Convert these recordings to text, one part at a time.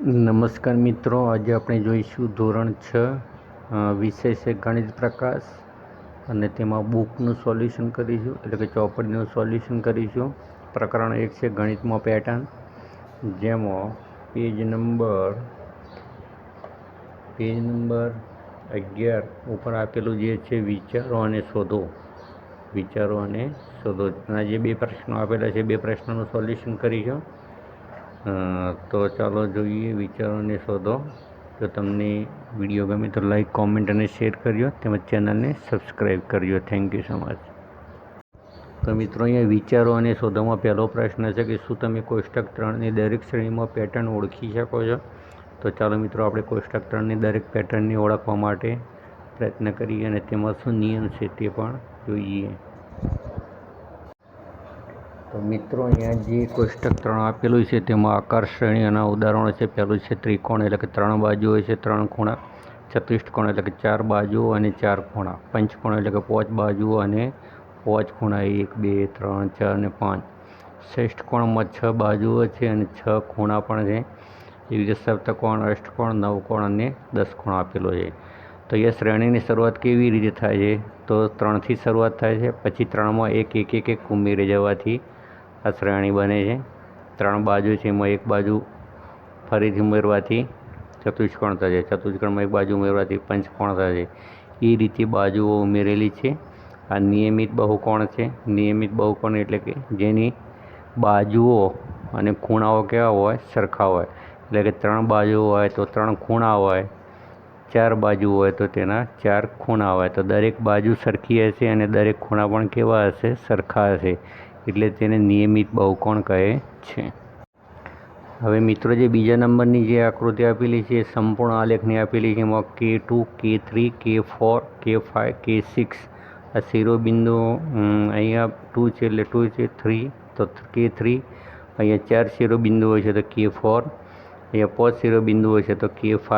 નમસ્કાર મિત્રો, આજે આપણે જોઈશું ધોરણ 6 વિષય છે ગણિત પ્રકાશ અને તેમાં બુકનું સોલ્યુશન કરીશું, એટલે કે ચોપડીનું સોલ્યુશન કરીશું. પ્રકરણ 1 છે ગણિતમાં પેટર્ન, જેમાં પેજ નંબર 11 ઉપર આપેલું જે છે વિચારો અને શોધો. જે બે પ્રશ્નો આપેલા છે, બે પ્રશ્નોનું સોલ્યુશન કરીશું. તો ચાલો જોઈએ વિચારો અને શોધો. જો તમને વિડીયો ગમે તો લાઈક, કોમેન્ટ અને શેર કરજો, તેમજ ચેનલને સબસ્ક્રાઈબ કરજો. Thank you so much. તો મિત્રો, અહીંયા વિચારો અને શોધોમાં પહેલો પ્રશ્ન છે કે શું તમે કોષ્ટક 3ની દરેક શ્રેણીમાં પેટર્ન ઓળખી શકો છો? તો ચાલો મિત્રો, આપણે કોષ્ટક 3ની દરેક પેટર્નને ઓળખવા માટે પ્રયત્ન કરીએ અને તેમાં શું નિયમ છે તે પણ જોઈએ. તો મિત્રો, અહીંયા જે કોષ્ટક 3 આપેલું છે તેમાં આકાર શ્રેણીઓના ઉદાહરણો છે. પહેલું છે ત્રિકોણ, એટલે કે 3 બાજુઓ છે, 3 ખૂણા. ચતુષ્કોણ એટલે કે 4 બાજુઓ અને 4 ખૂણા. પંચકોણ એટલે કે 5 બાજુઓ અને 5 ખૂણા, 1, 2, 3, 4 અને 5. ષષ્ઠકોણમાં 6 બાજુઓ છે અને 6 ખૂણા પણ છે. એવી રીતે સપ્તકોણ, અષ્ટકોણ, નવકોણ અને 10 કોણ આપેલો છે. તો એ શ્રેણીની શરૂઆત કેવી રીતે થાય છે? તો 3થી શરૂઆત થાય છે, પછી 3માં એક ઉમેરી જવાથી આ શ્રેણી બને છે. 3 બાજુ છે, એમાં એક બાજુ ફરીથી ઉમેરવાથી ચતુષ્કોણ થશે. ચતુષ્કોણમાં એક બાજુ ઉમેરવાથી પંચકોણ થશે. એ રીતે બાજુઓ ઉમેરેલી છે. આ નિયમિત બહુકોણ છે. નિયમિત બહુકોણ એટલે કે જેની બાજુઓ અને ખૂણાઓ કેવા હોય? સરખા હોય. એટલે કે 3 બાજુઓ હોય તો 3 ખૂણા હોય, 4 બાજુ હોય તો તેના 4 ખૂણા હોય. તો દરેક બાજુ સરખી હશે અને દરેક ખૂણા પણ કેવા હશે? સરખા હશે. એટલે તેને નિયમિત બહુકોણ કહે છે. હવે મિત્રો, જે બીજા નંબરની જે આકૃતિ આપેલી છે એ સંપૂર્ણ આલેખની આપેલી છે. એમાં K2, K3, K4, K5, K6 આ શિરોબિંદુ. અહીંયા 2 છે એટલે 2 છે, 3 તો K3. અહીંયા 4 શિરોબિંદુઓ છે તો K4. અહીંયા 5 શિરોબિંદુઓ છે તો K5.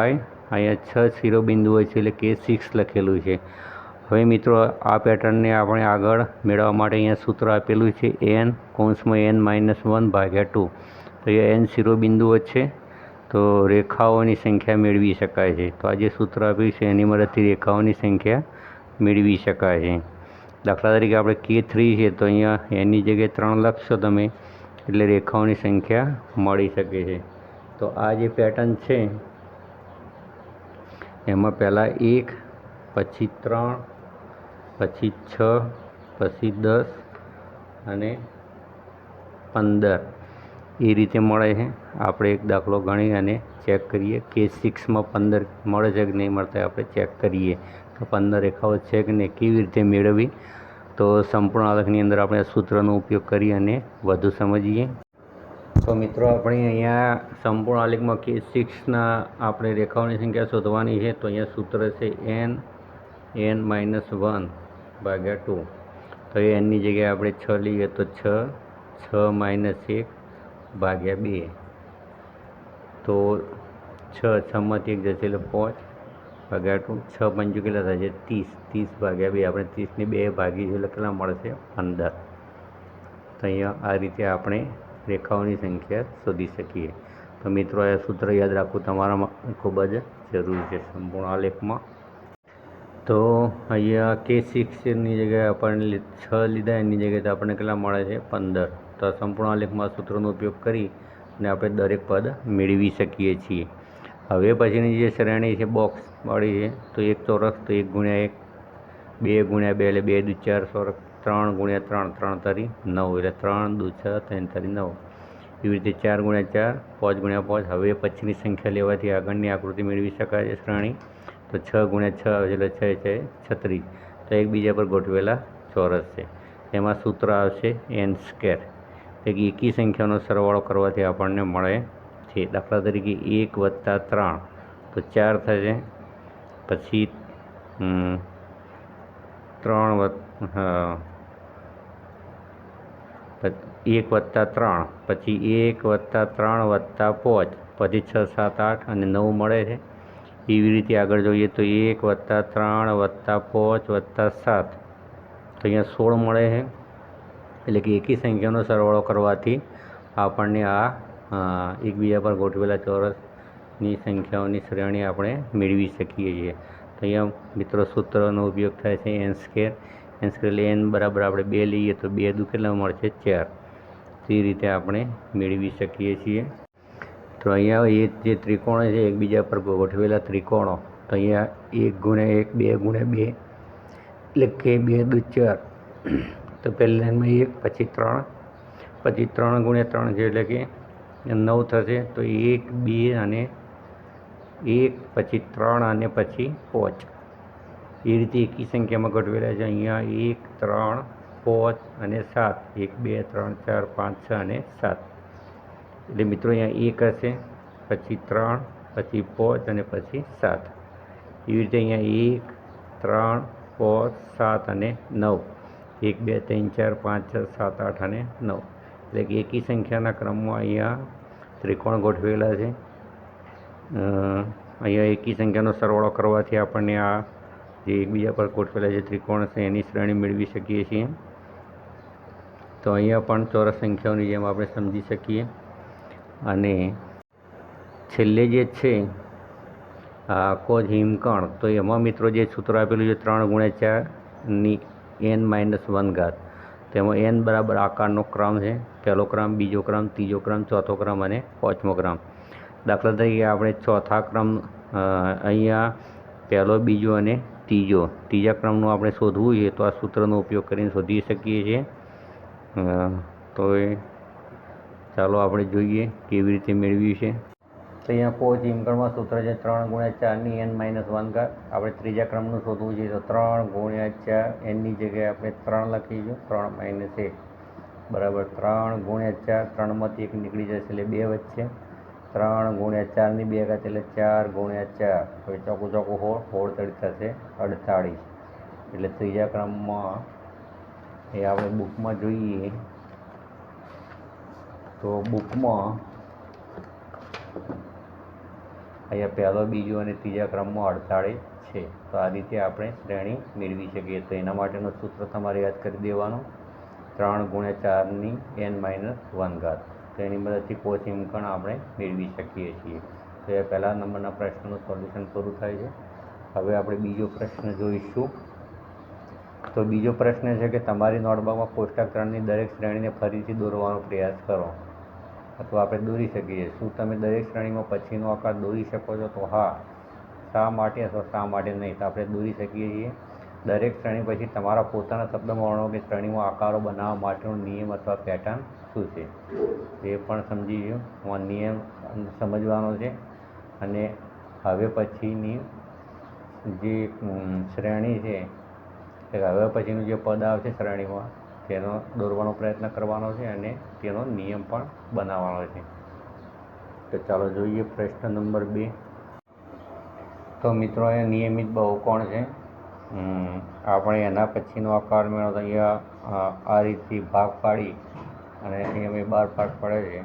અહીંયા 6 શિરોબિંદુઓ છે એટલે K6 લખેલું છે. હવે મિત્રો, આ પેટર્નને આપણે આગળ મેળવવા માટે અહીંયા સૂત્ર આપેલું છે n(n-1/2). તો એ n શિરોબિંદુઓ છે, તો રેખાઓની સંખ્યા મેળવી શકાય છે. તો આ જે સૂત્ર આપ્યું છે એની મદદથી રેખાઓની સંખ્યા મેળવી શકાય છે. દાખલા તરીકે આપણે K3 છે તો અહીંયા એની જગ્યાએ 3 લખશો તમે એટલે રેખાઓની સંખ્યા મળી શકે છે. તો આ જે પેટર્ન છે એમાં પહેલાં 1, પછી 3, પછી 6, પછી 10 અને 15 એ રીતે મળે છે. આપણે એક દાખલો ગણી અને ચેક કરીએ. K6માં 15 મળે છે કે નહીં મળતા આપણે ચેક કરીએ. તો 15 રેખાઓ છે કે નહીં, કેવી રીતે મેળવવી? તો સંપૂર્ણ આલેખની અંદર આપણે સૂત્રનો ઉપયોગ કરી અને વધુ સમજીએ. તો મિત્રો, આપણે અહીંયા સંપૂર્ણ આલેખમાં K6ના આપણે રેખાઓની સંખ્યા શોધવાની છે. તો અહીંયા સૂત્ર છે n(n-1/2). તો એ nની જગ્યાએ આપણે 6 લઈએ તો 6(-1/2). તો 6માંથી 1 જશે એટલે 5/2. 6 પંચું કેટલા થાય છે? 30. 30/2. આપણે 30ને 2 ભાગી છે એટલે કેટલા મળશે? 15. તો અહીંયા આ રીતે આપણે રેખાઓની સંખ્યા શોધી શકીએ. તો મિત્રો, આ સૂત્ર યાદ રાખવું તમારા ખૂબ જ જરૂરી છે સંપૂર્ણ આલેખમાં. તો અહીંયા K6ની જગ્યાએ આપણને 6 લીધા, એની જગ્યાએ આપણને કેટલા મળે છે? 15. તો સંપૂર્ણ આલેખમાં સૂત્રનો ઉપયોગ કરી અને આપણે દરેક પદ મેળવી શકીએ છીએ. હવે પછીની જે શ્રેણી છે બોક્સવાળી છે, તો એક ચોરસ, તો 1 × 1, 2 × 2 એટલે 2 દુ 4 ચોરસ, 3 × 3, 3 તરી 9 એટલે 3 દુ 6, 3 તરી 9. એવી રીતે 4 × 4, 5 × 5. હવે પછીની સંખ્યા લેવાથી આગળની આકૃતિ મેળવી શકાય છે શ્રેણી. તો 6 × 6 એટલે 6 છે 36. તો એકબીજા પર ગોઠવેલા ચોરસ છે. એમાં સૂત્ર આવશે n². એકી સંખ્યાનો સરવાળો કરવાથી આપણને મળે છે. દાખલા તરીકે 1 + 3 તો 4 થશે. પછી 1 + 3, પછી 1 + 3 + 5, પછી 6, 7, 8 અને 9 મળે છે. એવી રીતે આગળ જોઈએ તો 1 + 3 + 5 + 7, તો અહીંયા 16 મળે છે. એટલે કે એકી સંખ્યાનો સરવાળો કરવાથી આપણને આ એકબીજા પર ગોઠવેલા ચોરસ ની સંખ્યાઓની શ્રેણી આપણે મેળવી શકીએ છીએ. તો અહીંયા મિત્રો સૂત્રનો ઉપયોગ થાય છે એન સ્ક્વેર. એન સ્ક્વેર એટલે એન બરાબર આપણે 2 લઈએ તો 2 દુ કેટલા મળશે 4. તે રીતે આપણે મેળવી શકીએ છીએ. તો અહીંયા એ જે ત્રિકોણ છે એકબીજા પર ગોઠવેલા ત્રિકોણો, તો અહીંયા 1 × 1 2 × 2 એટલે કે 2 દુ 4. તો પહેલી લાઈનમાં 1, પછી 3, પછી 3 × 3 છે એટલે કે 9 થશે. તો 1 2 અને 1 પછી 3 અને પછી 5 એ રીતે એકી સંખ્યામાં ગોઠવેલા છે. અહીંયા 1 3 5 અને 7, 1 2 3 4 5 6 અને 7. એટલે મિત્રો અહીંયા 1 હશે, પછી 3, પછી 5 અને પછી 7. એવી રીતે અહીંયા 1 3 5 7 અને 9, 1 2 3 4 5 6 7 8 અને 9. એટલે કે એકી સંખ્યાના ક્રમમાં અહીંયા ત્રિકોણ ગોઠવેલા છે. અહીંયા એકી સંખ્યાનો સરવાળો કરવાથી આપણને આ જે એકબીજા પર ગોઠવેલા જે ત્રિકોણ છે એની શ્રેણી મેળવી શકીએ છીએ. તો અહીંયા પણ ચોરસ સંખ્યાઓની જેમ આપણે સમજી શકીએ. અને છેલ્લે જે છે આખો જ હિમકણ, તો એમાં મિત્રો જે સૂત્ર આપેલું છે 3 × 4 ની n-1 તેમાં n બરાબર આકારનો ક્રમ છે. પહેલો ક્રમ, બીજો ક્રમ, ત્રીજો ક્રમ, ચોથો ક્રમ અને પાંચમો ક્રમ. દાખલા તરીકે આપણે ચોથા ક્રમ અહીંયા પહેલો, બીજો અને ત્રીજા ક્રમનું આપણે શોધવું છે તો આ સૂત્રનો ઉપયોગ કરીને શોધી શકીએ છીએ. તો ચાલો આપણે જોઈએ કેવી રીતે મેળવ્યું છે. તો અહીંયા કોઈ હિમકણમાં સૂત્ર છે 3 × 4 ની n-1. આપણે ત્રીજા ક્રમનું શોધવું છે તો 3 × 4 એનની જગ્યાએ આપણે 3 લખીશું. 3 - 1 બરાબર 3 × 4. 3માંથી 1 નીકળી જશે એટલે 2 વધશે. 3 × 4 ની 2 ઘાત એટલે 4 × 4. હવે ચોખ્ખું 16 થશે 48. એટલે ત્રીજા ક્રમમાં એ આપણે બુકમાં જોઈએ તો બુકમાં અહીંયા પહેલો, બીજો અને ત્રીજા ક્રમમાં 48 છે. તો આ રીતે આપણે શ્રેણી મેળવી શકીએ. તો એના માટેનું સૂત્ર તમારે યાદ કરી દેવાનું 3 × 4 ની n-1. તો એની મદદથી કોઈ હિમકણ આપણે મેળવી શકીએ છીએ. તો એ પહેલા નંબરના પ્રશ્નનું સોલ્યુશન પૂરું થાય છે. હવે આપણે બીજો પ્રશ્ન જોઈશું. તો બીજો પ્રશ્ન છે કે તમારી નોટબુકમાં કોષ્ટક 3ની દરેક શ્રેણીને ફરીથી દોરવાનો પ્રયાસ કરો. અથવા આપણે દોરી શકીએ. શું તમે દરેક શ્રેણીમાં પછીનો આકાર દોરી શકો છો? તો હા. શા માટે અથવા શા માટે નહીં? તો આપણે દોરી શકીએ છીએ. દરેક શ્રેણી પછી તમારા પોતાના શબ્દમાં વર્ણવો કે શ્રેણીમાં આકારો બનાવવા માટેનો નિયમ અથવા પેટર્ન શું છે. એ પણ સમજી ગયો. આમાં નિયમ સમજવાનો છે. અને હવે પછીની જે શ્રેણી છે, હવે પછીનું જે પદ આવશે શ્રેણીમાં તેનો દોરવાનો પ્રયત્ન કરવાનો છે અને તેનો નિયમ પણ બનાવવાનો છે. તો ચાલો જોઈએ પ્રશ્ન નંબર 2. તો મિત્રો અહીંયા નિયમિત બહુકોણ છે. આપણે એના પછીનો આકાર મેળવતો અહીંયા આ રીતે ભાગ પાડી અને અહીં અમે 12 ભાગ પડે છે.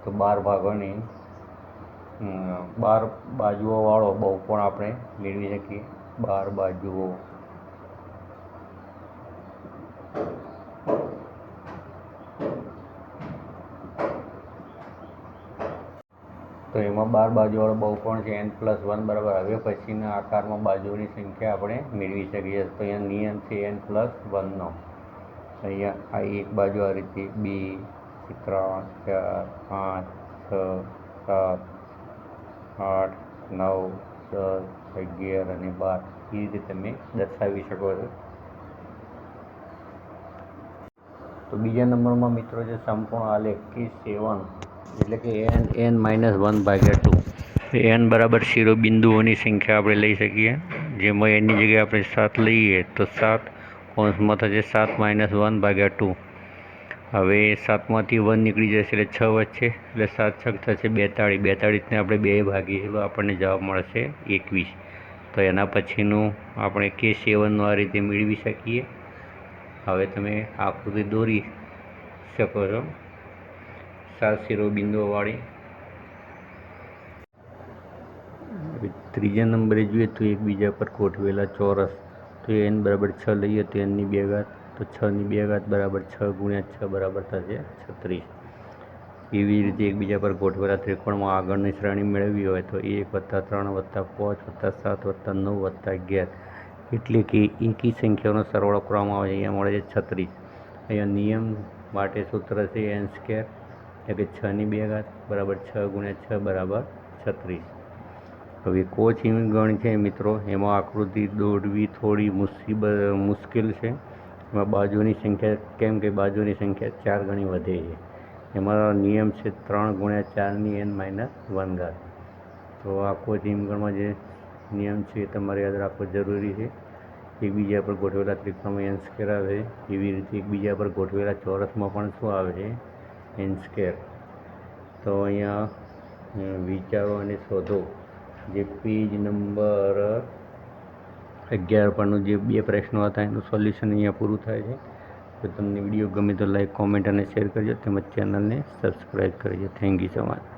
તો 12 ભાગોની 12 બાજુઓવાળો બહુકોણ આપણે મેળવી શકીએ. 12 બાજુઓ. તો એમાં 12 બાજુવાળો બહુકોણ છે n+1 બરાબર. હવે પછીના આકારમાં બાજુઓની સંખ્યા આપણે મેળવી શકીએ. તો અહીંયા નિયમ છે n+1નો. અહીંયા આ એક બાજુ આ રીતે 2 3 4 5 6 7 8 9 10 11 અને 12 એ રીતે તમે દર્શાવી શકો છો. તો બીજા નંબરમાં મિત્રો જે સંપૂર્ણ આલેખ K7 એટલે કે n-1/2. n બરાબર શિરોબિંદુઓની સંખ્યા આપણે લઈ શકીએ. જેમાં એની જગ્યાએ આપણે 7 લઈએ તો 7 કૌંસમાં થશે 7 - 1/2. હવે 7માંથી 1 નીકળી જશે એટલે 6 વધશે એટલે 7 6 થશે 42. 42ને આપણે 2 ભાગીએ તો આપણને જવાબ મળશે 21. તો એના પછીનું આપણે K7નું આ રીતે મેળવી શકીએ. હવે તમે આકૃતિ દોરી શકો છો 7 શિરોબિંદુઓવાળી. ત્રીજા નંબરે જોઈએ તો એકબીજા પર ગોઠવેલા ચોરસ. તો n બરાબર 6 લઈએ તો n² તો 6² બરાબર 6 × 6 બરાબર થશે 36. એવી રીતે એકબીજા પર ગોઠવેલા ત્રિકોણમાં આગળની શ્રેણી મેળવવી હોય તો 1 + 3 + 5 + 7 + 9 + 11 એટલે કે એકી સંખ્યાઓનો સરવાળો કરવામાં આવે અહીંયા મળે છે 36. અહીંયા નિયમ માટે સૂત્ર છે n² એટલે કે 6² બરાબર 6 × 6 બરાબર 36. હવે કોચિંગ ગણ છે મિત્રો, એમાં આકૃતિ દોરવી થોડી મુશ્કેલ છે. એમાં બાજુની સંખ્યા, કેમ કે બાજુની સંખ્યા 4 ગણી વધે છે. એમાં નિયમ છે 3 × 4n - 1. તો આ કોચિંગ ગણમાં જે નિયમ છે એ તમારે યાદ રાખવો જરૂરી છે. એકબીજા પર ગોઠવેલા ત્રિકોણમાં n² આવે, એવી રીતે એકબીજા પર ગોઠવેલા ચોરસમાં પણ શું આવે છે? n². તો અહીંયા વિચારો અને શોધો જે પેજ નંબર 11 પરનું જે 2 પ્રશ્નો હતા એનું સોલ્યુશન અહીંયા પૂરું થાય છે. જો તમને વિડીયો ગમે તો લાઈક, કોમેન્ટ અને શેર કરજો, તેમજ ચેનલને સબસ્ક્રાઈબ કરજો. Thank you so much.